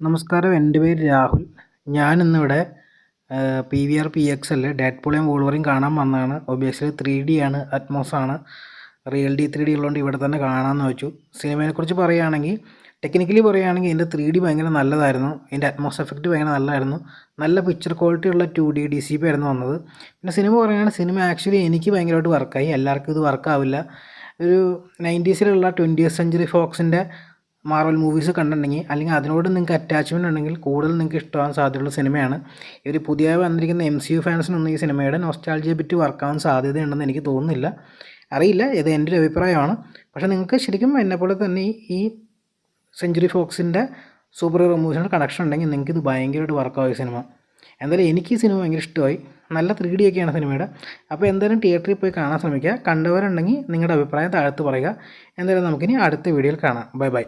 നമസ്കാരം, എൻ്റെ പേര് രാഹുൽ. ഞാനിന്നിവിടെ PVR PXL ഡെഡ്പൂളും വൂൾവറിൻ കാണാൻ വന്നതാണ്. ഒബിയസ്ലി 3D ആണ്, അറ്റ്മോസാണ്. റിയൽ ഡി 3D ഉള്ളതുകൊണ്ട് ഇവിടെ തന്നെ കാണാമെന്ന് വെച്ചു. സിനിമയെക്കുറിച്ച് പറയുകയാണെങ്കിൽ, ടെക്നിക്കലി പറയുകയാണെങ്കിൽ ഇതിൻ്റെ 3D ഭയങ്കര നല്ലതായിരുന്നു. ഇതിൻ്റെ അറ്റ്മോസ് എഫക്റ്റ് ഭയങ്കര നല്ലതായിരുന്നു. നല്ല പിക്ചർ ക്വാളിറ്റി ഉള്ള 2D DCP ആയിരുന്നു വന്നത്. പിന്നെ സിനിമ പറയുകയാണെങ്കിൽ സിനിമ ആക്ച്വലി എനിക്ക് ഭയങ്കരമായിട്ട് വർക്കായി. എല്ലാവർക്കും ഇത് വർക്കാവില്ല. ഒരു 90s 20th century ഫോക്സിൻ്റെ Marvel movies കണ്ടിട്ടുണ്ടെങ്കിൽ, അല്ലെങ്കിൽ അതിനോട് നിങ്ങൾക്ക് അറ്റാച്ച്മെൻറ്റ് ഉണ്ടെങ്കിൽ കൂടുതൽ നിങ്ങൾക്ക് ഇഷ്ടമാകാൻ സാധ്യതയുള്ള സിനിമയാണ്. ഇവർ പുതിയതായി വന്നിരിക്കുന്ന MCU ഫാൻസിനൊന്നും ഈ സിനിമയുടെ നൊസ്റ്റാൾജിയെ പറ്റി വർക്കാവാൻ സാധ്യതയുണ്ടെന്ന് എനിക്ക് തോന്നുന്നില്ല. അറിയില്ല, ഇത് എൻ്റെ ഒരു അഭിപ്രായമാണ്. പക്ഷേ നിങ്ങൾക്ക് ശരിക്കും എന്നെപ്പോലെ തന്നെ ഈ സെഞ്ച്വറി ഫോക്സിൻ്റെ സൂപ്പർ ഹീറോ മൂവീസിനോട് കണക്ഷൻ ഉണ്ടെങ്കിൽ നിങ്ങൾക്ക് ഇത് ഭയങ്കരമായിട്ട് വർക്കാവും ഈ സിനിമ. എന്തായാലും എനിക്ക് ഈ സിനിമ ഭയങ്കര ഇഷ്ടമായി. നല്ല 3D ഒക്കെയാണ് സിനിമയുടെ. അപ്പോൾ എന്തായാലും തിയേറ്ററിൽ പോയി കാണാൻ ശ്രമിക്കുക. കണ്ടവരുണ്ടെങ്കിൽ നിങ്ങളുടെ അഭിപ്രായം താഴത്ത് പറയുക. എന്തായാലും നമുക്കിനി അടുത്ത വീഡിയോയിൽ കാണാം. Bye bye.